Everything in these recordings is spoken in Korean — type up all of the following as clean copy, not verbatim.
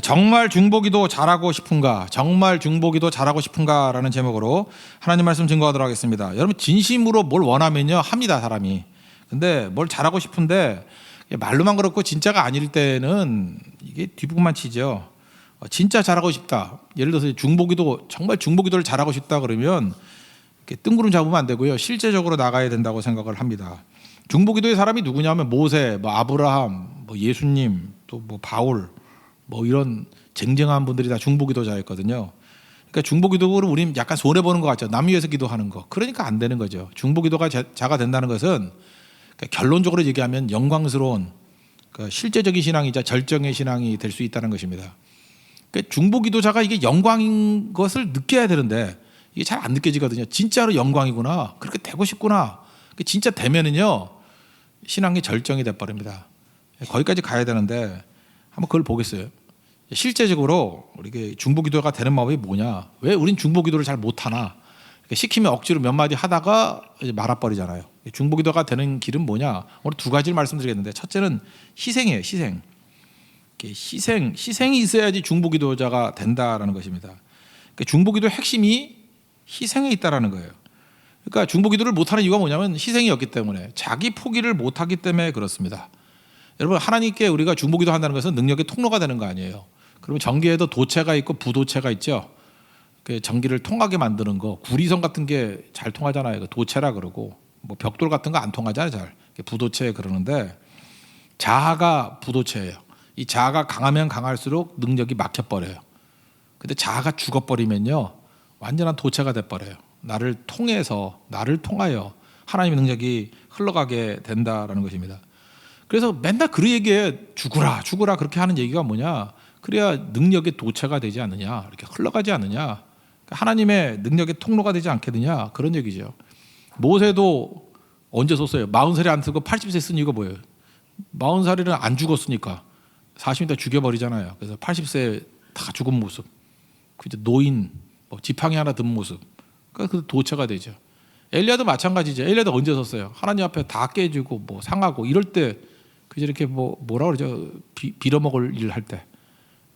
정말 중보기도 잘하고 싶은가? 정말 중보기도 잘하고 싶은가라는 제목으로 하나님 말씀 증거하도록 하겠습니다. 여러분 진심으로 뭘 원하면요 합니다 사람이. 근데 뭘 잘하고 싶은데 말로만 그렇고 진짜가 아닐 때는 이게 뒷부분만 치죠. 진짜 잘하고 싶다. 예를 들어서 중보기도 정말 중보기도를 잘하고 싶다 그러면 이렇게 뜬구름 잡으면 안 되고요. 실제적으로 나가야 된다고 생각을 합니다. 중보기도의 사람이 누구냐면 모세, 뭐 아브라함, 뭐 예수님, 또 뭐 바울, 뭐 이런 쟁쟁한 분들이 다 중보기도자였거든요. 그러니까 중보기도를 우리는 약간 손해 보는 것 같죠. 남 위해서 기도하는 거. 그러니까 안 되는 거죠. 중보기도가 자가 된다는 것은 그러니까 결론적으로 얘기하면 영광스러운 실제적인 신앙이자 절정의 신앙이 될 수 있다는 것입니다. 그러니까 중보기도자가 이게 영광인 것을 느껴야 되는데 이게 잘 안 느껴지거든요. 진짜로 영광이구나. 그렇게 되고 싶구나. 진짜 되면은요 신앙이 절정이 돼버립니다. 거기까지 가야 되는데 한번 그걸 보겠어요. 실제적으로 우리 중보기도가 되는 방법이 뭐냐? 왜 우린 중보기도를 잘 못하나? 시키면 억지로 몇 마디 하다가 이제 말아버리잖아요. 중보기도가 되는 길은 뭐냐? 오늘 두 가지를 말씀드리겠는데 첫째는 희생이에요. 희생이 있어야지 중보기도자가 된다라는 것입니다. 중보기도의 핵심이 희생에 있다라는 거예요. 그러니까 중보기도를 못하는 이유가 뭐냐면 희생이었기 때문에, 자기 포기를 못하기 때문에 그렇습니다. 여러분 하나님께 우리가 중보기도 한다는 것은 능력의 통로가 되는 거 아니에요. 그러면 전기에도 도체가 있고 부도체가 있죠. 그 전기를 통하게 만드는 거, 구리선 같은 게 잘 통하잖아요. 도체라 그러고 뭐 벽돌 같은 거 안 통하잖아요. 잘 부도체 그러는데 자아가 부도체예요. 이 자아가 강하면 강할수록 능력이 막혀버려요. 근데 자아가 죽어버리면요 완전한 도체가 돼버려요. 나를 통해서, 나를 통하여 하나님의 능력이 흘러가게 된다라는 것입니다. 그래서 맨날 그 얘기에 죽으라 그렇게 하는 얘기가 뭐냐? 그래야 능력의 도체가 되지 않느냐, 이렇게 흘러가지 않느냐, 하나님의 능력의 통로가 되지 않겠느냐, 그런 얘기죠. 모세도 언제 썼어요? 40살이 안 쓰고 80세 쓴 이유가 뭐예요? 40살이는 안 죽었으니까 40년 다 죽여버리잖아요. 그래서 80세 다 죽은 모습, 노인, 지팡이 하나 든 모습, 그 도체가 되죠. 엘리야도 마찬가지죠. 엘리야도 언제 썼어요? 하나님 앞에 다 깨지고 뭐 상하고 이럴 때 그저 이렇게 뭐라 그러죠? 빌어먹을 일 할 때,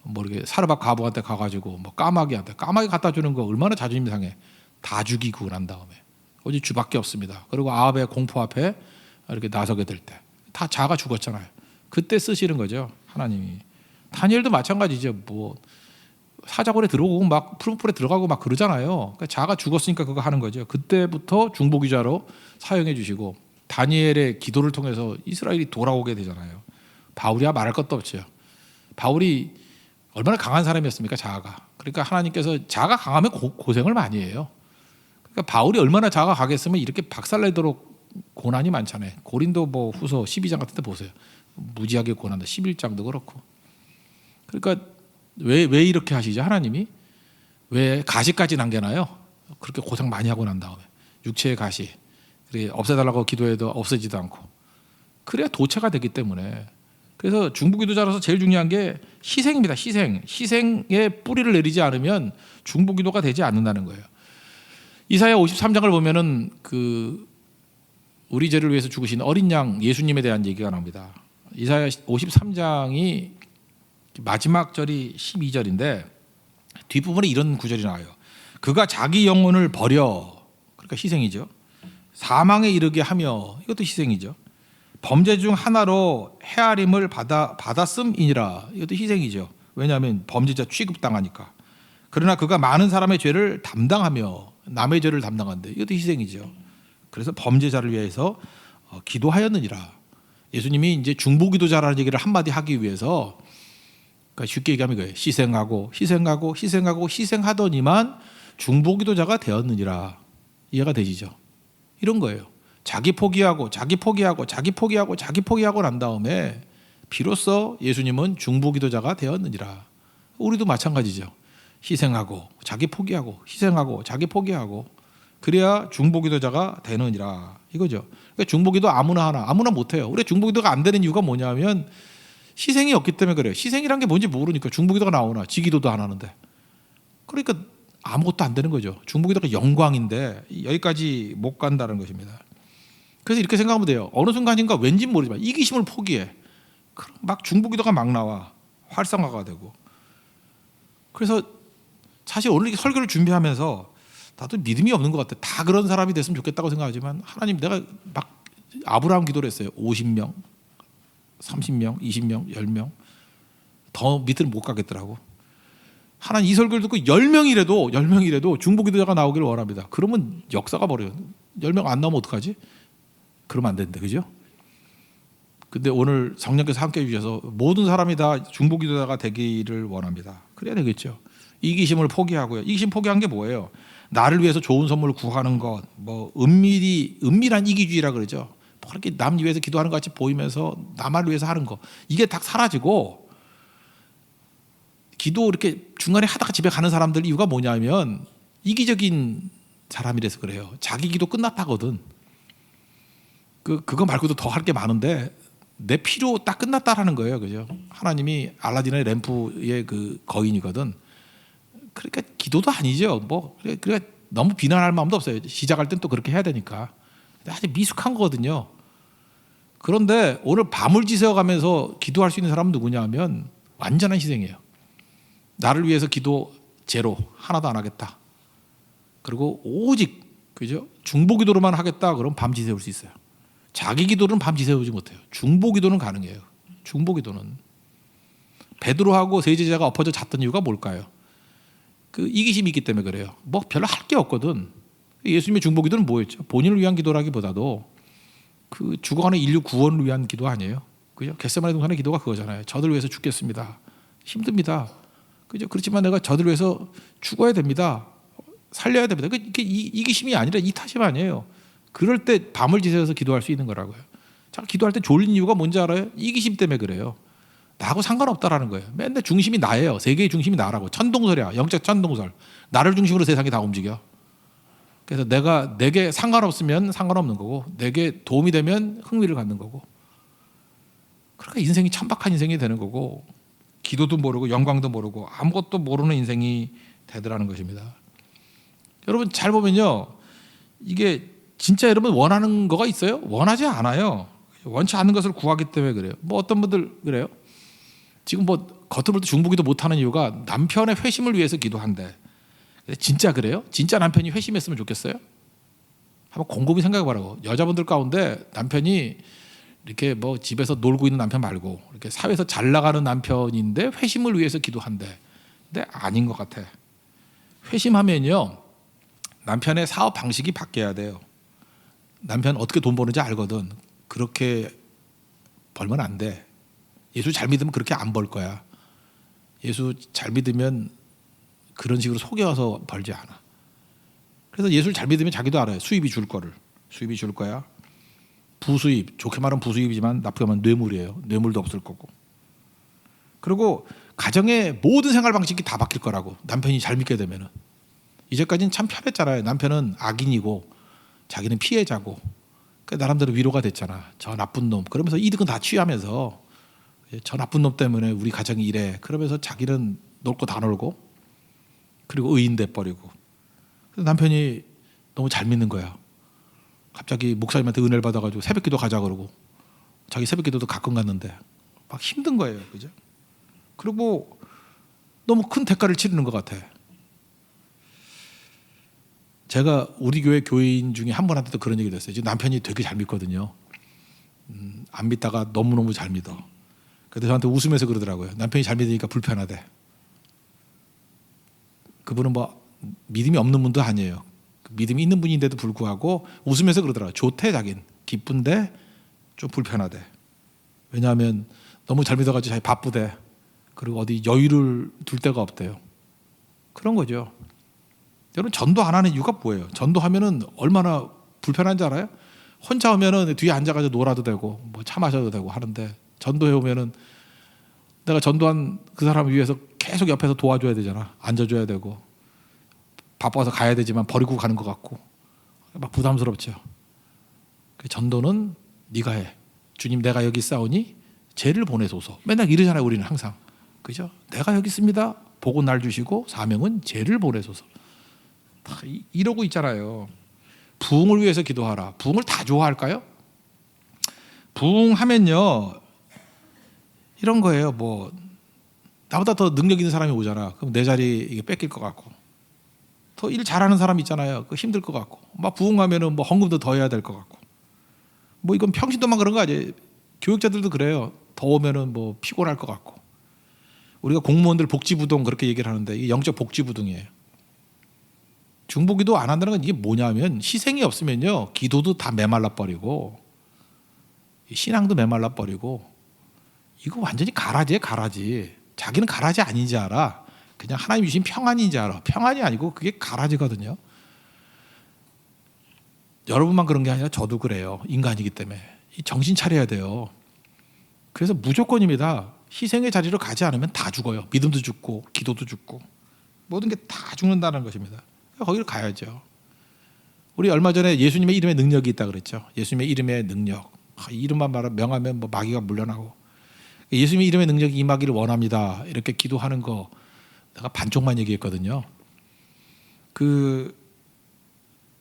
뭐 이렇게 사르밧 과부한테 가가지고 뭐 까마귀 갖다 주는 거 얼마나 자존심 상해. 다 죽이고 난 다음에 어디 주밖에 없습니다. 그리고 아합의 공포 앞에 이렇게 나서게 될 때 다 자가 죽었잖아요. 그때 쓰시는 거죠 하나님이. 다니엘도 마찬가지죠. 뭐 사자굴에 들어오고 막 푸른풀에 들어가고 막 그러잖아요. 그러니까 자가 죽었으니까 그거 하는 거죠. 그때부터 중보기자로 사용해 주시고 다니엘의 기도를 통해서 이스라엘이 돌아오게 되잖아요. 바울이야 말할 것도 없죠. 바울이 얼마나 강한 사람이었습니까? 자아가. 그러니까 하나님께서 자아가 강하면 고생을 많이 해요. 그러니까 바울이 얼마나 자아가 강했으면 이렇게 박살내도록 고난이 많잖아요. 고린도 후서 12장 같은 데 보세요. 무지하게 고난다. 11장도 그렇고. 그러니까 왜 이렇게 하시죠? 하나님이 왜 가시까지 남겨놔요? 그렇게 고생 많이 하고 난 다음에 육체의 가시 없애달라고 기도해도 없어지도 않고, 그래야 도체가 되기 때문에. 그래서 중보기도자로서 제일 중요한 게 희생입니다. 희생에 뿌리를 내리지 않으면 중보기도가 되지 않는다는 거예요. 이사야 53장을 보면은 우리 죄를 위해서 죽으신 어린 양 예수님에 대한 얘기가 나옵니다. 이사야 53장이 마지막 절이 12절인데 뒷부분에 이런 구절이 나와요. 그가 자기 영혼을 버려, 그러니까 희생이죠. 사망에 이르게 하며, 이것도 희생이죠. 범죄 중 하나로 헤아림을 받았음이니라, 이것도 희생이죠. 왜냐하면 범죄자 취급당하니까. 그러나 그가 많은 사람의 죄를 담당하며, 남의 죄를 담당한대, 이것도 희생이죠. 그래서 범죄자를 위해서 기도하였느니라. 예수님이 이제 중보기도자라는 얘기를 한마디 하기 위해서, 그러니까 쉽게 얘기하면 이거예요. 희생하더니만 중보기도자가 되었느니라. 이해가 되시죠? 이런 거예요. 자기 포기하고 난 다음에 비로소 예수님은 중보기도자가 되었느니라. 우리도 마찬가지죠. 자기 포기하고 그래야 중보기도자가 되느니라, 이거죠. 그러니까 중보기도 아무나 못해요. 우리 중보기도가 안 되는 이유가 뭐냐면 희생이 없기 때문에 그래요. 희생이란 게 뭔지 모르니까 중보기도가 나오나, 지기도도 안 하는데. 그러니까 아무것도 안 되는 거죠. 중보기도가 영광인데 여기까지 못 간다는 것입니다. 그래서 이렇게 생각하면 돼요. 어느 순간인가 왠지 모르지만 이기심을 포기해. 막 중보기도가 막 나와. 활성화가 되고. 그래서 사실 오늘 이 설교를 준비하면서 나도 믿음이 없는 것 같아. 다 그런 사람이 됐으면 좋겠다고 생각하지만 하나님, 내가 막 아브라함 기도를 했어요. 50명, 30명, 20명, 10명. 더 밑으로 못 가겠더라고. 하나님, 이 설교를 듣고 10명이라도 중보기도자가 나오기를 원합니다. 그러면 역사가 벌어요. 10명 안 나오면 어떡하지? 그러면 안 된대. 그죠? 근데 오늘 성령께서 함께 해주셔서 모든 사람이 다 중보기도자가 되기를 원합니다. 그래야 되겠죠. 이기심을 포기하고요. 이기심 포기한 게 뭐예요? 나를 위해서 좋은 선물을 구하는 것, 뭐 은밀한 이기주의라 그러죠. 뭐 그렇게 남 위해서 기도하는 것 같이 보이면서 나만을 위해서 하는 거, 이게 딱 사라지고, 기도 이렇게 중간에 하다가 집에 가는 사람들 이유가 뭐냐면 이기적인 사람이라서 그래요. 자기 기도 끝났다거든. 그거 말고도 더 할 게 많은데 내 필요 딱 끝났다라는 거예요. 그죠? 하나님이 알라딘의 램프의 그 거인이거든. 그러니까 기도도 아니죠. 뭐 그러니까 너무 비난할 마음도 없어요. 시작할 땐 또 그렇게 해야 되니까. 아주 미숙한 거거든요. 그런데 오늘 밤을 지새워가면서 기도할 수 있는 사람은 누구냐 하면 완전한 희생이에요. 나를 위해서 기도 제로, 하나도 안 하겠다. 그리고 오직, 그죠? 중보기도로만 하겠다. 그럼 밤 지새울 수 있어요. 자기 기도는 밤 지새우지 못해요. 중보기도는 가능해요. 중보기도는. 베드로하고 세 제자가 엎어져 잤던 이유가 뭘까요? 그 이기심이 있기 때문에 그래요. 뭐 별로 할 게 없거든. 예수님의 중보기도는 뭐였죠? 본인을 위한 기도라기보다도 그 죽어가는 인류 구원을 위한 기도 아니에요? 그죠? 겟세마네 동산의 기도가 그거잖아요. 저들 위해서 죽겠습니다. 힘듭니다. 그죠? 그렇지만 내가 저들 위해서 죽어야 됩니다. 살려야 됩니다. 그게 이기심이 아니라 이타심 아니에요. 그럴 때 밤을 지새워서 기도할 수 있는 거라고요. 자, 기도할 때 졸린 이유가 뭔지 알아요? 이기심 때문에 그래요. 나하고 상관없다라는 거예요. 맨날 중심이 나예요. 세계의 중심이 나라고. 천동설이야. 영적 천동설. 나를 중심으로 세상이 다 움직여. 그래서 내게 상관없으면 상관없는 거고, 내게 도움이 되면 흥미를 갖는 거고. 그러니까 인생이 천박한 인생이 되는 거고, 기도도 모르고 영광도 모르고 아무것도 모르는 인생이 되더라는 것입니다. 여러분 잘 보면요, 이게 진짜 여러분 원하는 거가 있어요? 원하지 않아요. 원치 않는 것을 구하기 때문에 그래요. 뭐 어떤 분들 그래요. 지금 뭐 겉으로 볼 때 중보기도 못하는 이유가 남편의 회심을 위해서 기도한대. 진짜 그래요? 진짜 남편이 회심했으면 좋겠어요? 한번 곰곰이 생각해 보라고. 여자분들 가운데 남편이 이렇게 뭐 집에서 놀고 있는 남편 말고 이렇게 사회에서 잘 나가는 남편인데 회심을 위해서 기도한대. 근데 아닌 것 같아. 회심하면요, 남편의 사업 방식이 바뀌어야 돼요. 남편 어떻게 돈 버는지 알거든. 그렇게 벌면 안 돼. 예수 잘 믿으면 그렇게 안 벌 거야. 예수 잘 믿으면 그런 식으로 속여서 벌지 않아. 그래서 예수를 잘 믿으면 자기도 알아요. 수입이 줄 거야. 부수입, 좋게 말하면 부수입이지만 나쁘게 말하면 뇌물이에요. 뇌물도 없을 거고. 그리고 가정의 모든 생활 방식이 다 바뀔 거라고. 남편이 잘 믿게 되면은. 이제까지는 참 편했잖아요. 남편은 악인이고 자기는 피해자고. 나름대로 위로가 됐잖아. 저 나쁜 놈. 그러면서 이득은 다 취하면서 저 나쁜 놈 때문에 우리 가정이 이래. 그러면서 자기는 놀 거 다 놀고, 그리고 의인 돼버리고. 남편이 너무 잘 믿는 거야. 갑자기 목사님한테 은혜를 받아가지고 새벽기도 가자 그러고, 자기 새벽기도도 가끔 갔는데 막 힘든 거예요. 그죠? 그리고 너무 큰 대가를 치르는 것 같아. 제가 우리 교회 교인 중에 한 분한테도 그런 얘기를 했어요. 지금 남편이 되게 잘 믿거든요. 안 믿다가 너무너무 잘 믿어. 그래서 저한테 웃으면서 그러더라고요. 남편이 잘 믿으니까 불편하대. 그분은 뭐 믿음이 없는 분도 아니에요. 믿음이 있는 분인데도 불구하고 웃으면서 그러더라고요. 좋대, 자긴. 기쁜데 좀 불편하대. 왜냐하면 너무 잘 믿어가지고 자기 바쁘대. 그리고 어디 여유를 둘 데가 없대요. 그런 거죠. 여러분, 전도 안 하는 이유가 뭐예요? 전도하면은 얼마나 불편한지 알아요? 혼자 오면은 뒤에 앉아가지고 놀아도 되고 뭐 차 마셔도 되고 하는데, 전도해 오면은 내가 전도한 그 사람을 위해서 계속 옆에서 도와줘야 되잖아. 앉아줘야 되고, 바빠서 가야 되지만 버리고 가는 것 같고 막 부담스럽죠. 전도는 네가 해. 주님, 내가 여기 있사오니 쟤를 보내소서. 맨날 이러잖아요. 우리는 항상. 그죠? 내가 여기 있습니다. 복은 날 주시고 사명은 쟤를 보내소서. 다 이러고 있잖아요. 부흥을 위해서 기도하라. 부흥을 다 좋아할까요? 부흥하면요, 이런 거예요. 뭐 나보다 더 능력 있는 사람이 오잖아. 그럼 내 자리 이게 뺏길 것 같고, 더 일 잘하는 사람 있잖아요. 그 힘들 것 같고, 막 부흥 가면은 뭐 헌금도 더 해야 될 것 같고, 뭐 이건 평신도만 그런 거 아니에요. 교육자들도 그래요. 더우면은 뭐 피곤할 것 같고. 우리가 공무원들 복지부동 그렇게 얘기를 하는데 이게 영적 복지부동이에요. 중보기도 안 한다는 건 이게 뭐냐면 희생이 없으면요 기도도 다 메말라 버리고 신앙도 메말라 버리고 이거 완전히 가라지에 가라지. 자기는 가라지 아닌지 알아. 그냥 하나님 주신 평안인지 알아. 평안이 아니고 그게 가라지거든요. 여러분만 그런 게 아니라 저도 그래요. 인간이기 때문에 정신 차려야 돼요. 그래서 무조건입니다. 희생의 자리로 가지 않으면 다 죽어요. 믿음도 죽고 기도도 죽고 모든 게 다 죽는다는 것입니다. 거기를 가야죠. 우리 얼마 전에 예수님의 이름에 능력이 있다 그랬죠. 예수님의 이름의 능력. 이름만 명하면 뭐 마귀가 물러나고. 예수님의 이름의 능력이 임하기를 원합니다. 이렇게 기도하는 거 내가 반쪽만 얘기했거든요. 그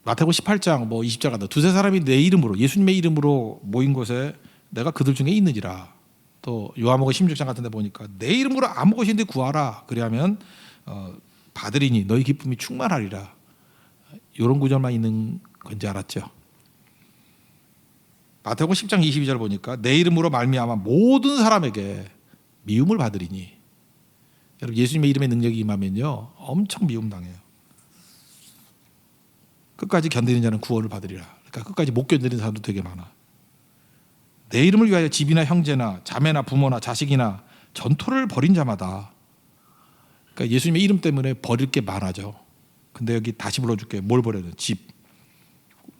마태복음 18장 뭐 20절 같다. 두세 사람이 내 이름으로 예수님의 이름으로 모인 곳에 내가 그들 중에 있느니라. 또 요한복음 16장 같은 데 보니까 내 이름으로 아무 곳인데 구하라. 그리하면 받으리니 너희 기쁨이 충만하리라. 이런 구절만 있는 건지 알았죠. 마태복음 10장 22절 보니까 내 이름으로 말미암아 모든 사람에게 미움을 받으리니. 여러분 예수님의 이름의 능력이 임하면요 엄청 미움 당해요. 끝까지 견디는 자는 구원을 받으리라. 그러니까 끝까지 못 견디는 사람도 되게 많아. 내 이름을 위하여 집이나 형제나 자매나 부모나 자식이나 전토를 벌인 자마다. 그러니까 예수님의 이름 때문에 버릴 게 많아져. 근데 여기 다시 불러줄게. 뭘 버려야 돼? 집.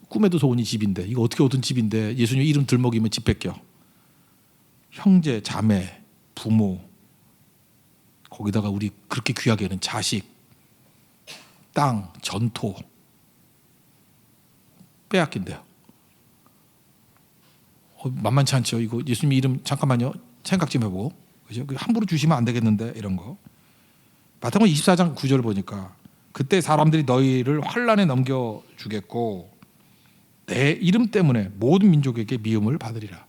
꿈에도 소원이 집인데 이거 어떻게 얻은 집인데 예수님 이름 들먹이면 집 뺏겨. 형제, 자매, 부모, 거기다가 우리 그렇게 귀하게 하는 자식, 땅, 전토 빼앗긴대요. 만만치 않죠. 이거 예수님 이름 잠깐만요. 생각 좀 해보고. 그죠? 함부로 주시면 안 되겠는데 이런 거. 마태복음 24장 9절 보니까 그때 사람들이 너희를 환난에 넘겨주겠고 내 이름 때문에 모든 민족에게 미움을 받으리라.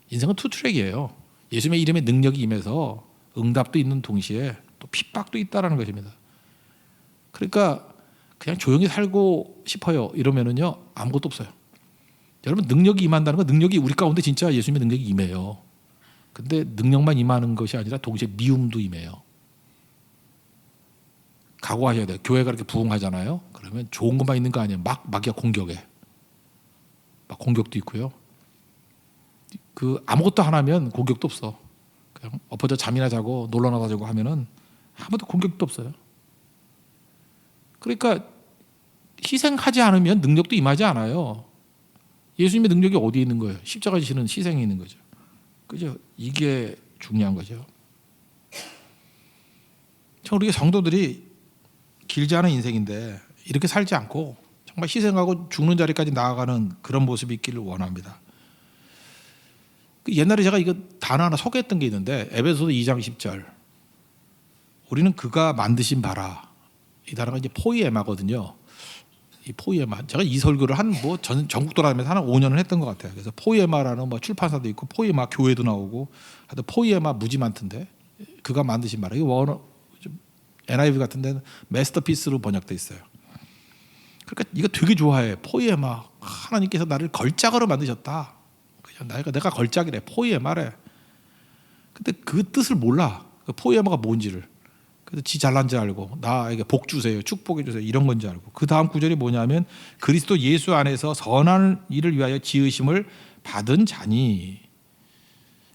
인생은 투트랙이에요. 예수님의 이름에 능력이 임해서 응답도 있는 동시에 또 핍박도 있다라는 것입니다. 그러니까 그냥 조용히 살고 싶어요 이러면은요 아무것도 없어요. 여러분 능력이 임한다는 건 능력이 우리 가운데 진짜 예수님의 능력이 임해요. 근데 능력만 임하는 것이 아니라 동시에 미움도 임해요. 각오하셔야 돼요. 교회가 이렇게 부흥하잖아요. 그러면 좋은 것만 있는 거 아니에요. 마귀가 공격해. 막 공격도 있고요. 그 아무것도 안 하면 공격도 없어. 그냥 엎어져 잠이나 자고 놀러나 자고 하면은 아무도 공격도 없어요. 그러니까 희생하지 않으면 능력도 임하지 않아요. 예수님의 능력이 어디에 있는 거예요? 십자가 지시는 희생이 있는 거죠. 그죠? 이게 중요한 거죠. 참 우리 성도들이 길지 않은 인생인데 이렇게 살지 않고 정말 희생하고 죽는 자리까지 나아가는 그런 모습이 있기를 원합니다. 옛날에 제가 이거 단어 하나 소개했던 게 있는데 에베소서 2장 10절 우리는 그가 만드신 바라. 이 단어가 이제 포이에마거든요. 이 포이에마 제가 이 설교를 한 뭐 전국 돌아다니면서 한 5년을 했던 것 같아요. 그래서 포이에마라는 뭐 출판사도 있고 포이에마 교회도 나오고 하여튼 포이에마 무지 많던데 그가 만드신 바라. 이거 NIV 같은 데는 마스터피스로 번역돼 있어요. 그러니까 이거 되게 좋아해. 포이에마 하나님께서 나를 걸작으로 만드셨다. 그냥 내가 걸작이래. 포이에마래. 근데 그 뜻을 몰라. 그 포이에마가 뭔지를. 그래서 지 잘난 줄 알고 나에게 복 주세요. 축복해 주세요. 이런 건지 알고. 그 다음 구절이 뭐냐면 그리스도 예수 안에서 선한 일을 위하여 지으심을 받은 자니.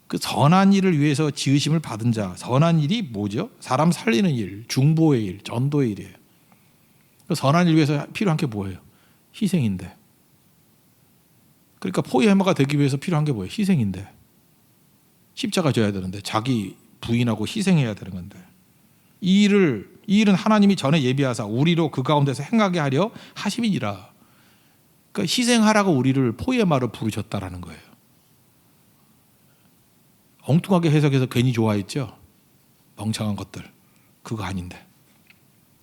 그 선한 일을 위해서 지으심을 받은 자. 선한 일이 뭐죠? 사람 살리는 일, 중보의 일, 전도의 일이에요. 그 선한 일 위해서 필요한 게 뭐예요? 희생인데. 그러니까 포이에마가 되기 위해서 필요한 게 뭐예요? 희생인데. 십자가 져야 되는데 자기 부인하고 희생해야 되는 건데. 이 일은 하나님이 전에 예비하사 우리로 그 가운데서 행하게 하려 하심이니라. 그러니까 희생하라고 우리를 포이에마로 부르셨다라는 거예요. 엉뚱하게 해석해서 괜히 좋아했죠. 멍청한 것들. 그거 아닌데.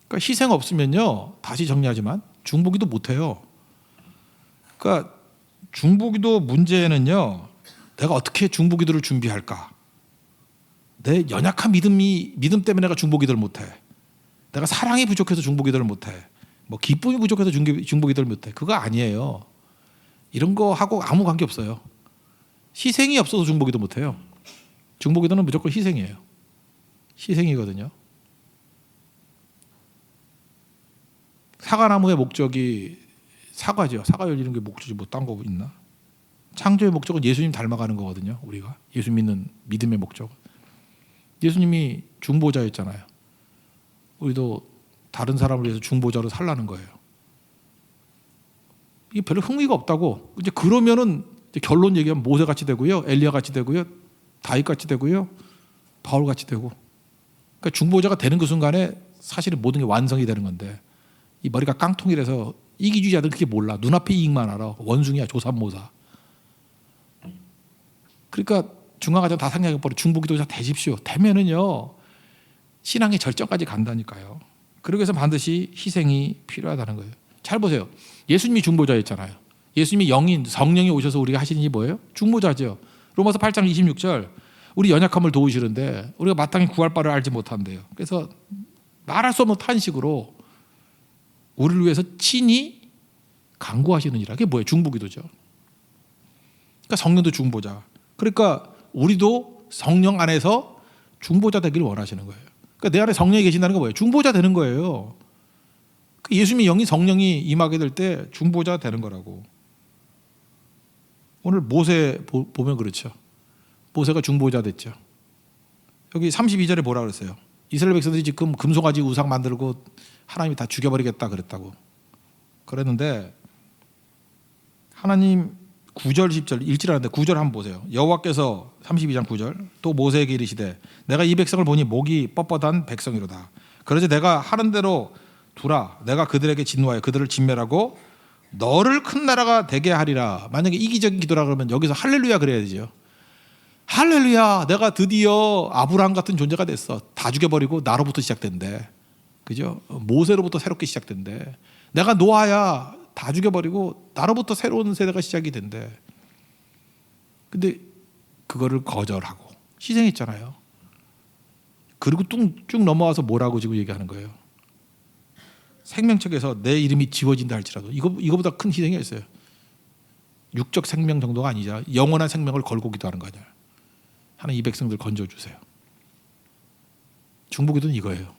그러니까 희생 없으면요. 다시 정리하지만 중보기도 못해요. 그러니까 중보기도 문제는요. 내가 어떻게 중보기도를 준비할까? 내 연약한 믿음 때문에 내가 중보기도를 못해. 내가 사랑이 부족해서 중보기도를 못해. 뭐 기쁨이 부족해서 중보기도를 못해. 그거 아니에요. 이런 거 하고 아무 관계 없어요. 희생이 없어서 중보기도 못해요. 중보기도는 무조건 희생이에요. 희생이거든요. 사과나무의 목적이 사과죠. 사과 열리는 게 목적이 뭐 딴 거 있나? 창조의 목적은 예수님 닮아가는 거거든요. 우리가 예수 믿는 믿음의 목적. 예수님이 중보자였잖아요. 우리도 다른 사람을 위해서 중보자로 살라는 거예요. 이게 별로 흥미가 없다고. 이제 그러면은 이제 결론 얘기하면 모세 같이 되고요, 엘리야 같이 되고요, 다윗 같이 되고요, 바울 같이 되고. 그러니까 중보자가 되는 그 순간에 사실은 모든 게 완성이 되는 건데 이 머리가 깡통이라서 이기주의자들은 그게 몰라. 눈앞의 이익만 알아. 원숭이야, 조삼모사. 그러니까 중앙아전 다 상냥해버려. 중보기도자 되십시오. 되면은요 신앙의 절정까지 간다니까요. 그러기 위해서 반드시 희생이 필요하다는 거예요. 잘 보세요. 예수님이 중보자였잖아요. 예수님이 영인 성령이 오셔서 우리가 하시는 일이 뭐예요? 중보자죠. 로마서 8장 26절 우리 연약함을 도우시는데 우리가 마땅히 구할 바를 알지 못한대요. 그래서 말할 수 없는 탄식으로 우리를 위해서 친히 간구하시는 일. 그게 뭐예요? 중보기도죠. 그러니까 성령도 중보자. 그러니까 우리도 성령 안에서 중보자 되기를 원하시는 거예요. 그러니까 내 안에 성령이 계신다는 건 뭐예요? 중보자 되는 거예요. 예수님의 영이 성령이 임하게 될 때 중보자 되는 거라고. 오늘 모세 보면 그렇죠. 모세가 중보자 됐죠. 여기 32절에 뭐라 그랬어요? 이스라엘 백성들이 지금 금송아지 우상 만들고 하나님이 다 죽여버리겠다 그랬다고. 그랬는데 하나님 9절 10절 읽지 않았는데 9절 한번 보세요. 여호와께서 32장 9절 또 모세에게 이르시되 내가 이 백성을 보니 목이 뻣뻣한 백성이로다. 그러자 내가 하는 대로 두라. 내가 그들에게 진노하여 그들을 진멸하고 너를 큰 나라가 되게 하리라. 만약에 이기적인 기도라 그러면 여기서 할렐루야 그래야 되죠. 할렐루야, 내가 드디어 아브라함 같은 존재가 됐어. 다 죽여버리고 나로부터 시작된대. 그죠? 모세로부터 새롭게 시작된대. 내가 노아야, 다 죽여버리고 나로부터 새로운 세대가 시작이 된대. 근데 그거를 거절하고 희생했잖아요. 그리고 쭉 넘어와서 뭐라고 지금 얘기하는 거예요? 생명책에서 내 이름이 지워진다 할지라도 이거보다 큰 희생이 있어요. 육적 생명 정도가 아니자 영원한 생명을 걸고 기도하는 거 아니야. 하나님 이 백성들 건져주세요. 중보기도는 이거예요.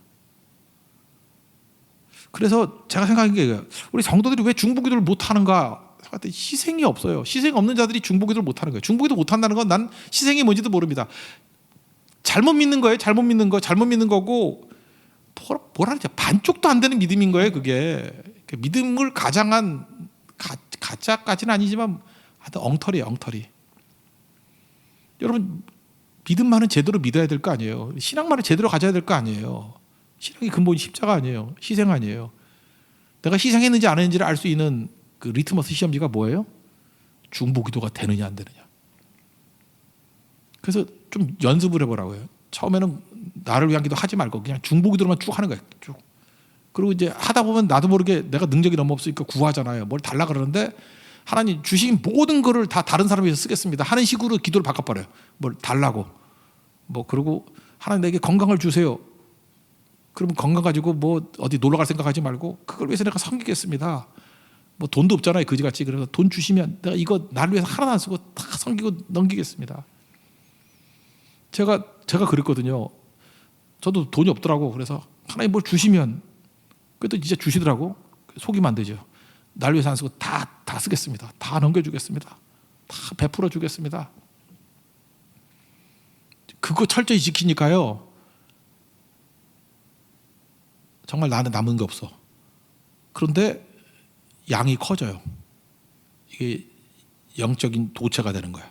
그래서 제가 생각한 게 우리 성도들이 왜 중보기도를 못하는가? 희생이 없어요. 희생 없는 자들이 중보기도를 못하는 거예요. 중보기도 못한다는 건 난 희생이 뭔지도 모릅니다. 잘못 믿는 거예요. 잘못 믿는 거고 뭐라 그러죠? 반쪽도 안 되는 믿음인 거예요. 그게 믿음을 가장한 가짜까지는 아니지만 하여튼 엉터리예요. 엉터리. 여러분 믿음만은 제대로 믿어야 될 거 아니에요. 신앙만은 제대로 가져야 될 거 아니에요. 신앙이 근본이 십자가 아니에요. 희생 아니에요. 내가 희생했는지 안 했는지를 알 수 있는 그 리트머스 시험지가 뭐예요? 중보기도가 되느냐 안 되느냐. 그래서 좀 연습을 해보라고요. 처음에는 나를 위한 기도 하지 말고 그냥 중보기도로만 쭉 하는 거예요. 쭉. 그리고 이제 하다 보면 나도 모르게 내가 능력이 너무 없으니까 구하잖아요. 뭘 달라 그러는데 하나님 주신 모든 거를 다 다른 사람을 위해서 쓰겠습니다 하는 식으로 기도를 바꿔버려요. 뭘 달라고. 뭐 그리고 하나님 내게 건강을 주세요. 그러면 건강 가지고 뭐 어디 놀러 갈 생각하지 말고 그걸 위해서 내가 섬기겠습니다. 뭐 돈도 없잖아요. 그지같이. 그래서 돈 주시면 내가 이거 나를 위해서 하나도 안 쓰고 다 섬기고 넘기겠습니다. 제가 그랬거든요. 저도 돈이 없더라고. 그래서 하나님 뭘 주시면 그래도 진짜 주시더라고. 속이면 안 되죠. 날 위해서 안 쓰고 다 쓰겠습니다. 다 넘겨주겠습니다. 다 베풀어 주겠습니다. 그거 철저히 지키니까요. 정말 나는 남은 게 없어. 그런데 양이 커져요. 이게 영적인 도체가 되는 거야.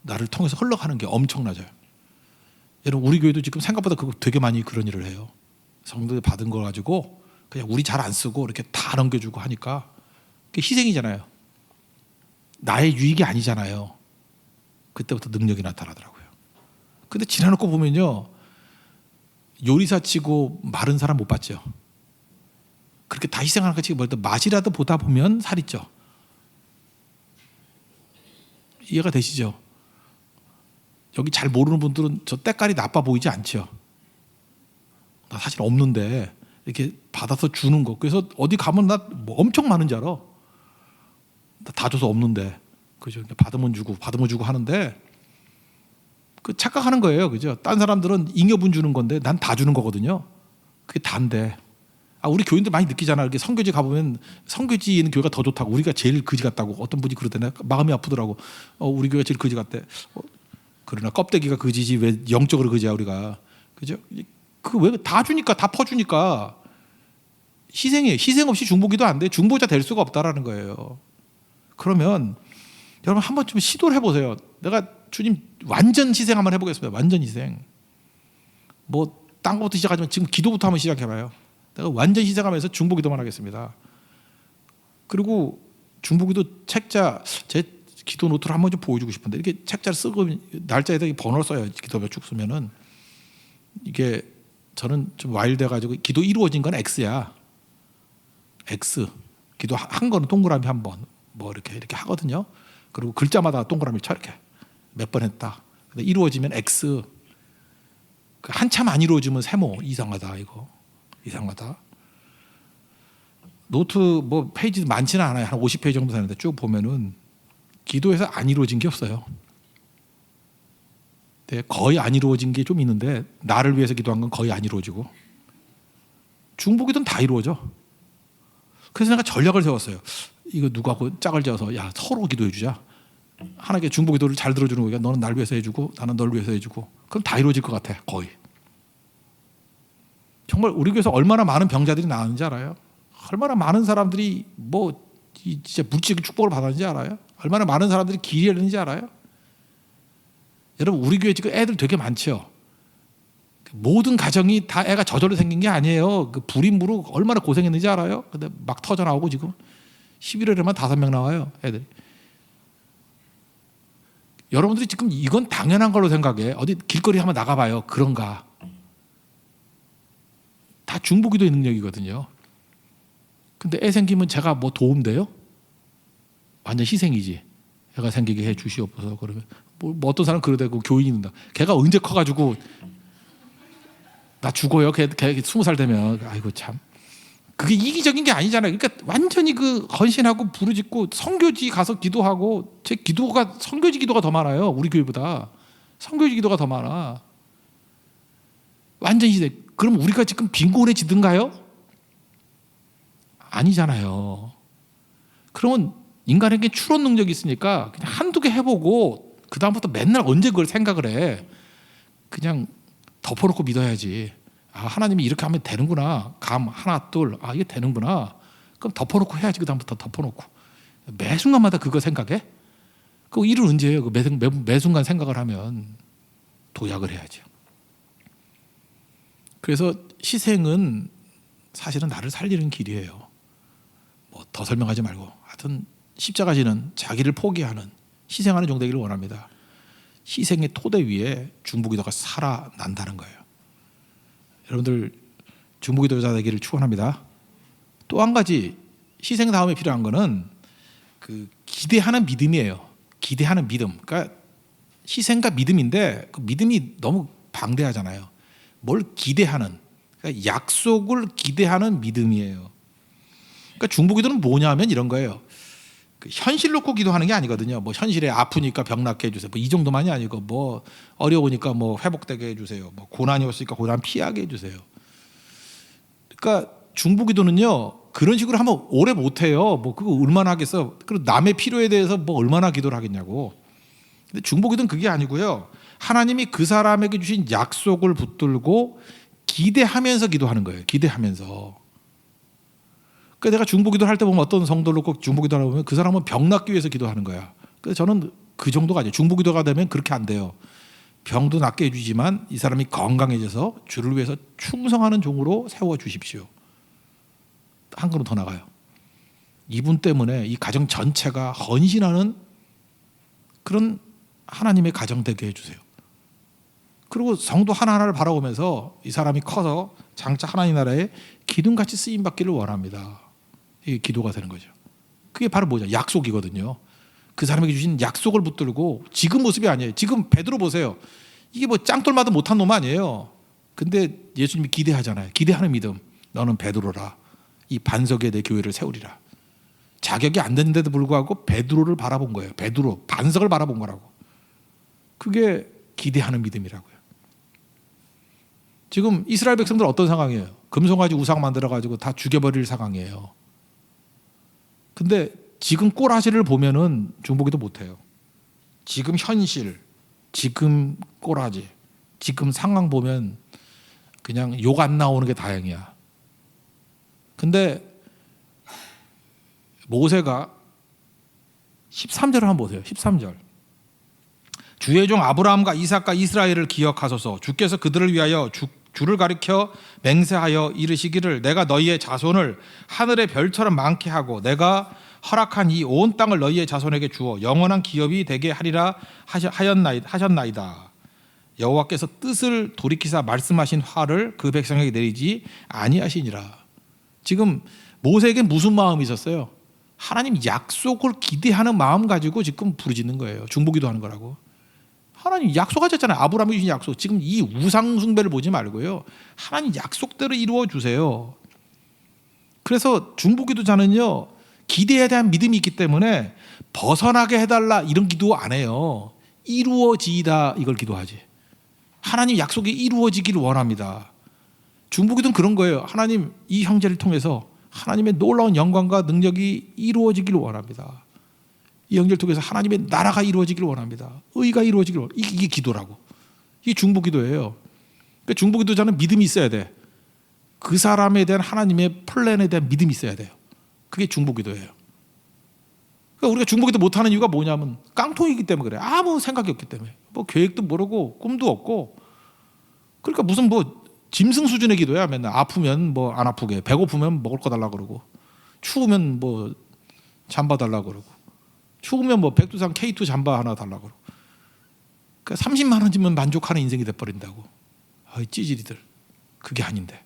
나를 통해서 흘러가는 게 엄청나져요. 여러분 우리 교회도 지금 생각보다 그거 되게 많이 그런 일을 해요. 성도들 받은 거 가지고 그냥 우리 잘 안 쓰고 이렇게 다 넘겨주고 하니까 그게 희생이잖아요. 나의 유익이 아니잖아요. 그때부터 능력이 나타나더라고요. 근데 지나놓고 보면요. 요리사 치고 마른 사람 못 봤죠. 그렇게 다 희생하는 것 치고 맛이라도 보다 보면 살이 쪄. 이해가 되시죠? 여기 잘 모르는 분들은 저 때깔이 나빠 보이지 않죠. 나 사실 없는데 이렇게 받아서 주는 거. 그래서 어디 가면 나 뭐 엄청 많은 줄 알아. 나 다 줘서 없는데, 그죠? 받으면 주고 하는데 그 착각하는 거예요, 그죠? 딴 사람들은 잉여분 주는 건데 난 다 주는 거거든요. 그게 다인데. 우리 교인들 많이 느끼잖아. 이렇게 선교지 가보면 선교지에 있는 교회가 더 좋다고, 우리가 제일 거지 같다고 어떤 분이 그러더니 마음이 아프더라고. 우리 교회가 제일 거지 같대. 그러나 껍데기가 거지지 왜 영적으로 거지야 우리가, 그죠? 그 왜 다 주니까, 다 퍼주니까 희생이에요. 희생 없이 중보기도 안 돼. 중보자 될 수가 없다라는 거예요. 그러면 여러분 한번 좀 시도를 해보세요. 내가 주님 완전 희생 한번 해보겠습니다. 완전 희생. 뭐 딴 것부터 시작하지만 지금 기도부터 한번 시작해봐요. 내가 완전 희생하면서 중보기도만 하겠습니다. 그리고 중보기도 책자, 제 기도 노트를 한번 좀 보여주고 싶은데, 이렇게 책자를 쓰고 날짜에다 번호를 써요. 기도표 쭉 쓰면은 이게 저는 좀 와일드해가지고 기도 이루어진 건 X야. X. 기도 한 거는 동그라미 한 번, 뭐 이렇게 하거든요. 그리고 글자마다 동그라미 쳐 이렇게 몇 번 했다. 근데 이루어지면 X. 한참 안 이루어지면 세모. 이상하다 이거. 이상하다. 노트 뭐 페이지 많지는 않아요. 한 50페이지 정도 되는데 쭉 보면은 기도에서 안 이루어진 게 없어요. 거의 안 이루어진 게 좀 있는데, 나를 위해서 기도한 건 거의 안 이루어지고, 중보기도는 다 이루어져. 그래서 내가 전략을 세웠어요. 이거 누구하고 짝을 지어서 야 서로 기도해 주자. 하나님께 중보기도를 잘 들어주는 거니까 너는 날 위해서 해주고 나는 널 위해서 해주고, 그럼 다 이루어질 것 같아. 거의. 정말 우리 교회에서 얼마나 많은 병자들이 나왔는지 알아요? 얼마나 많은 사람들이 뭐 진짜 물질적 축복을 받았는지 알아요? 얼마나 많은 사람들이 길이 열리는지 알아요? 여러분 우리 교회 지금 애들 되게 많죠. 모든 가정이 다 애가 저절로 생긴 게 아니에요. 그 불임으로 얼마나 고생했는지 알아요? 근데 막 터져 나오고 지금 11월에만 5명 나와요, 애들이. 여러분들이 지금 이건 당연한 걸로 생각해. 어디 길거리 한번 나가봐요. 그런가? 다 중보기도의 능력이거든요. 근데 애 생기면 제가 뭐 도움돼요? 완전 희생이지. 애가 생기게 해 주시옵소서. 그러면 뭐 어떤 사람 그러대고 교인이 있는다. 걔가 언제 커가지고 나 죽어요. 걔 20살 되면. 아이고 참. 그게 이기적인 게 아니잖아요. 그러니까 완전히 그 헌신하고 부르짖고 선교지 가서 기도하고, 제 기도가 선교지 기도가 더 많아요. 우리 교회보다 선교지 기도가 더 많아. 완전 희생. 그럼 우리가 지금 빈곤해지든가요? 아니잖아요. 그러면 인간에게 추론 능력이 있으니까 그냥 한두 개 해보고 그 다음부터 맨날 언제 그걸 생각을 해. 그냥 덮어놓고 믿어야지. 하나님이 이렇게 하면 되는구나. 감 하나 둘, 이게 되는구나. 그럼 덮어놓고 해야지. 그 다음부터 덮어놓고 매 순간마다 그거 생각해? 그 일을 언제 해요? 매 순간 생각을 하면 도약을 해야죠. 그래서 희생은 사실은 나를 살리는 길이에요. 뭐 더 설명하지 말고, 하여튼 십자가 지는 자기를 포기하는, 희생하는 종되기를 원합니다. 희생의 토대 위에 중보기도가 살아난다는 거예요. 여러분들 중보기도자 되기를 축원합니다. 또 한 가지 희생 다음에 필요한 거는 그 기대하는 믿음이에요. 기대하는 믿음. 그러니까 희생과 믿음인데 그 믿음이 너무 방대하잖아요. 뭘 기대하는, 그러니까 약속을 기대하는 믿음이에요. 그러니까 중보기도는 뭐냐면 이런 거예요. 그 현실 놓고 기도하는 게 아니거든요. 뭐 현실에 아프니까 병 낫게 해주세요. 뭐 이 정도만이 아니고, 뭐 어려우니까 뭐 회복되게 해주세요. 뭐 고난이 왔으니까 고난 피하게 해주세요. 그러니까 중보기도는요 그런 식으로 하면 오래 못해요. 뭐 그거 얼마나 하겠어. 그리고 남의 필요에 대해서 뭐 얼마나 기도를 하겠냐고. 근데 중보기도는 그게 아니고요. 하나님이 그 사람에게 주신 약속을 붙들고 기대하면서 기도하는 거예요. 기대하면서. 그러니까 내가 중보기도를 할 때 보면 어떤 성도를 꼭 중보기도를 보면 그 사람은 병 낫기 위해서 기도하는 거야. 그래서 저는 그 정도가 아니에요. 중보기도가 되면 그렇게 안 돼요. 병도 낫게 해주지만 이 사람이 건강해져서 주를 위해서 충성하는 종으로 세워주십시오. 한 걸음 더 나가요. 이분 때문에 이 가정 전체가 헌신하는 그런 하나님의 가정 되게 해주세요. 그리고 성도 하나하나를 바라보면서 이 사람이 커서 장차 하나님 나라에 기둥같이 쓰임받기를 원합니다. 이게 기도가 되는 거죠. 그게 바로 뭐죠? 약속이거든요. 그 사람에게 주신 약속을 붙들고 지금 모습이 아니에요. 지금 베드로 보세요. 이게 뭐 짱돌마도 못한 놈 아니에요. 근데 예수님이 기대하잖아요. 기대하는 믿음. 너는 베드로라. 이 반석 위에 내 교회를 세우리라. 자격이 안 되는데도 불구하고 베드로를 바라본 거예요. 베드로 반석을 바라본 거라고. 그게 기대하는 믿음이라고요. 지금 이스라엘 백성들 어떤 상황이에요? 금송아지 우상 만들어가지고 다 죽여버릴 상황이에요. 근데 지금 꼬라지를 보면은 중보기도 못해요. 지금 현실, 지금 꼬라지, 지금 상황 보면 그냥 욕 안 나오는 게 다행이야. 근데 모세가 13절을 한번 보세요. 13절. 주의 종 아브라함과 이삭과 이스라엘을 기억하소서. 주께서 그들을 위하여 주를 가리켜 맹세하여 이르시기를 내가 너희의 자손을 하늘의 별처럼 많게 하고 내가 허락한 이 온 땅을 너희의 자손에게 주어 영원한 기업이 되게 하리라 하셨나이다. 여호와께서 뜻을 돌이키사 말씀하신 화를 그 백성에게 내리지 아니하시니라. 지금 모세에게 무슨 마음이 있었어요? 하나님 약속을 기대하는 마음 가지고 지금 부르짖는 거예요. 중보기도 하는 거라고. 하나님 약속하셨잖아요. 아브라함이 주신 약속. 지금 이 우상 숭배를 보지 말고요. 하나님 약속대로 이루어 주세요. 그래서 중보기도자는요. 기대에 대한 믿음이 있기 때문에 벗어나게 해달라 이런 기도 안 해요. 이루어지이다 이걸 기도하지. 하나님 약속이 이루어지기를 원합니다. 중보기도는 그런 거예요. 하나님 이 형제를 통해서 하나님의 놀라운 영광과 능력이 이루어지기를 원합니다. 이 형제를 통해서 하나님의 나라가 이루어지기를 원합니다. 의가 이루어지기를 원합니다. 이게 기도라고. 이게 중보기도예요. 그러니까 중보기도자는 믿음이 있어야 돼. 그 사람에 대한 하나님의 플랜에 대한 믿음이 있어야 돼요. 그게 중보기도예요. 그러니까 우리가 중보기도 못하는 이유가 뭐냐면 깡통이기 때문에 그래. 아무 생각이 없기 때문에. 뭐 계획도 모르고 꿈도 없고. 그러니까 무슨 뭐 짐승 수준의 기도야. 맨날 아프면 뭐 안 아프게, 배고프면 먹을 거 달라 그러고, 추우면 뭐 잠바 달라 그러고, 추우면 뭐 백두산 K2 잠바 하나 달라 그러고. 그러니까 30만 원 주면 만족하는 인생이 돼버린다고. 아이 찌질이들. 그게 아닌데.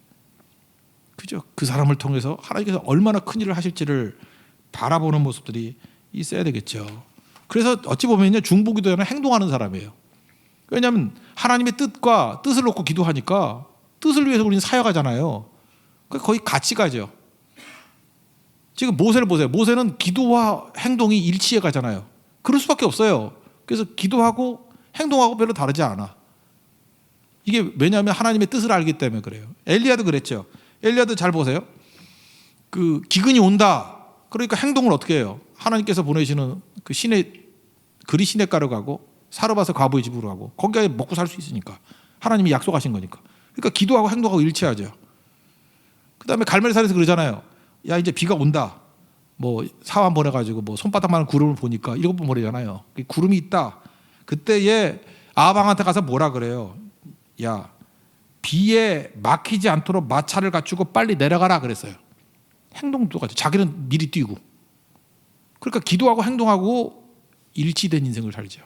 그죠? 그 사람을 통해서 하나님께서 얼마나 큰 일을 하실지를 바라보는 모습들이 있어야 되겠죠. 그래서 어찌 보면요 중보기도자는 행동하는 사람이에요. 왜냐하면 하나님의 뜻을 놓고 기도하니까 뜻을 위해서 우리는 사역하잖아요. 거의 같이 가죠. 지금 모세를 보세요. 모세는 기도와 행동이 일치해 가잖아요. 그럴 수밖에 없어요. 그래서 기도하고 행동하고 별로 다르지 않아. 이게 왜냐하면 하나님의 뜻을 알기 때문에 그래요. 엘리야도 그랬죠. 엘리야도 잘 보세요. 그 기근이 온다. 그러니까 행동을 어떻게 해요? 하나님께서 보내시는 그 그리 시냇가로 가고 사르밧의 과부의 집으로 가고 거기에 먹고 살 수 있으니까 하나님이 약속하신 거니까. 그러니까 기도하고 행동하고 일치하죠. 그다음에 갈멜산에서 그러잖아요. 야 이제 비가 온다. 뭐 사환 보내가지고 뭐 손바닥만한 구름을 보니까 7번 보내잖아요. 구름이 있다. 그때에 아방한테 가서 뭐라 그래요? 야 비에 막히지 않도록 마차를 갖추고 빨리 내려가라 그랬어요. 행동도 같이 자기는 미리 뛰고. 그러니까 기도하고 행동하고 일치된 인생을 살죠.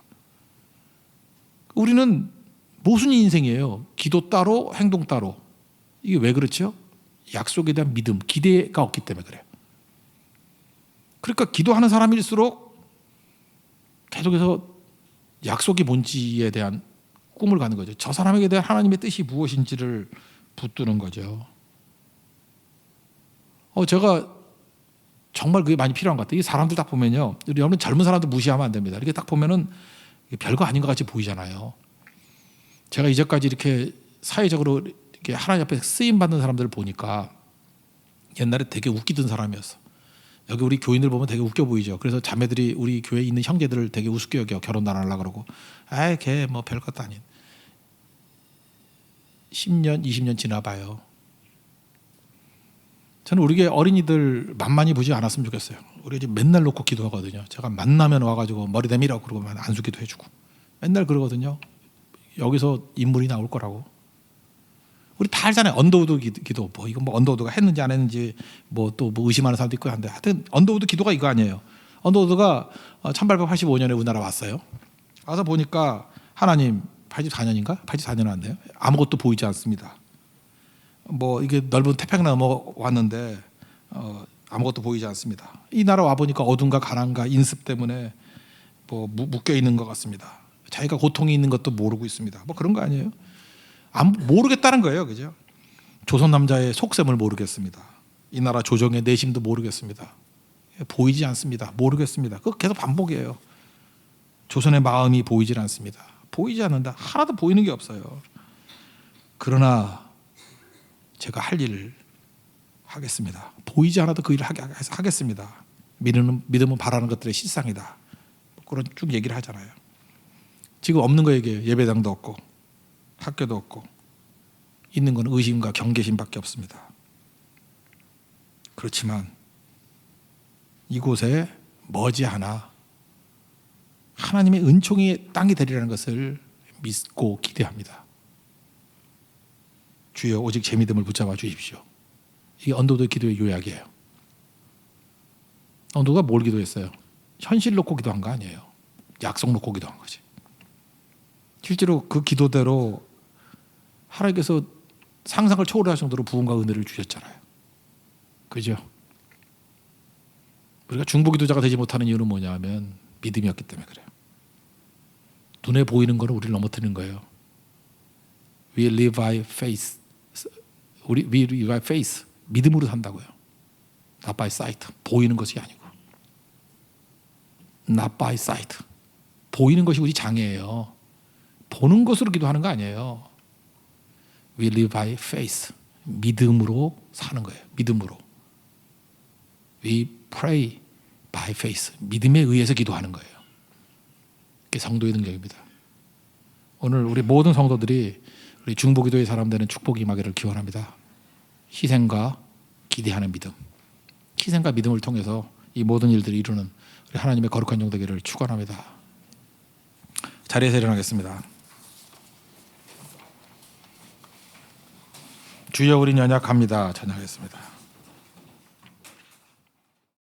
우리는 모순 인생이에요. 기도 따로 행동 따로. 이게 왜 그렇죠? 약속에 대한 믿음, 기대가 없기 때문에 그래요. 그러니까 기도하는 사람일수록 계속해서 약속이 뭔지에 대한 꿈을 가는 거죠. 저 사람에게 대한 하나님의 뜻이 무엇인지를 붙드는 거죠. 제가 정말 그게 많이 필요한 것 같아요. 이 사람들 딱 보면요. 여러분 젊은 사람들 무시하면 안 됩니다. 이렇게 딱 보면은 별거 아닌 것 같이 보이잖아요. 제가 이제까지 이렇게 사회적으로 이렇게 하나님 앞에 쓰임 받는 사람들을 보니까 옛날에 되게 웃기던 사람이었어. 여기 우리 교인들 보면 되게 웃겨 보이죠. 그래서 자매들이 우리 교회에 있는 형제들을 되게 우습게 여겨. 결혼도 안 하려고 그러고. 아이 걔 뭐 별것도 아닌. 10년, 20년 지나봐요. 저는 우리 교회 어린이들 만만히 보지 않았으면 좋겠어요. 우리 이제 맨날 놓고 기도하거든요. 제가 만나면 와가지고 머리 내밀라고 그러고 안수기도 해주고 맨날 그러거든요. 여기서 인물이 나올 거라고. 우리 다 알잖아요. 언더우드 기도. 뭐 이건 뭐 언더우드가 했는지 안 했는지 뭐 또 뭐 의심하는 사람도 있고 한데 하여튼 언더우드 기도가 이거 아니에요. 언더우드가 1885년에 우리나라 왔어요. 와서 보니까 하나님 84년인가? 84년은 안 돼요. 아무것도 보이지 않습니다. 뭐 이게 넓은 태평양 넘어왔는데 아무것도 보이지 않습니다. 이 나라 와 보니까 어둠과 가난과 인습 때문에 뭐 묶여 있는 것 같습니다. 자기가 고통이 있는 것도 모르고 있습니다. 뭐 그런 거 아니에요? 모르겠다는 거예요, 그죠? 조선 남자의 속셈을 모르겠습니다. 이 나라 조정의 내심도 모르겠습니다. 보이지 않습니다. 모르겠습니다. 그거 계속 반복이에요. 조선의 마음이 보이질 않습니다. 보이지 않는다. 하나도 보이는 게 없어요. 그러나 제가 할 일을 하겠습니다. 보이지 않아도 그 일을 하겠습니다. 믿음은 바라는 것들의 실상이다. 그런 쭉 얘기를 하잖아요. 지금 없는 거 얘기해요. 예배당도 없고 학교도 없고 있는 건 의심과 경계심밖에 없습니다. 그렇지만 이곳에 머지않아 하나님의 은총이 땅이 되리라는 것을 믿고 기대합니다. 주여 오직 제 믿음을 붙잡아 주십시오. 이게 언더우드 기도의 요약이에요. 언더우드가 뭘 기도했어요? 현실 놓고 기도한 거 아니에요. 약속 놓고 기도한 거지. 실제로 그 기도대로 하나님께서 상상을 초월할 정도로 부흥과 은혜를 주셨잖아요. 그죠? 우리가 중보기도자가 되지 못하는 이유는 뭐냐면 믿음이었기 때문에 그래요. 눈에 보이는 거는 우리를 넘어뜨리는 거예요. We live by faith. We live by faith. 믿음으로 산다고요. Not by sight. 보이는 것이 아니고. Not by sight. 보이는 것이 우리 장애예요. 보는 것으로 기도하는 거 아니에요. We live by faith. 믿음으로 사는 거예요. 믿음으로. We pray by faith. 믿음에 의해서 기도하는 거예요. 그게 성도의 능력입니다. 오늘 우리 모든 성도들이 우리 중보기도의 사람 되는 축복이 임하기를 기원합니다. 희생과 기대하는 믿음. 희생과 믿음을 통해서 이 모든 일들을 이루는 우리 하나님의 거룩한 종 되기를 축원합니다. 자리에서 일어나겠습니다. 주여 우린 연약합니다. 찬양하겠습니다.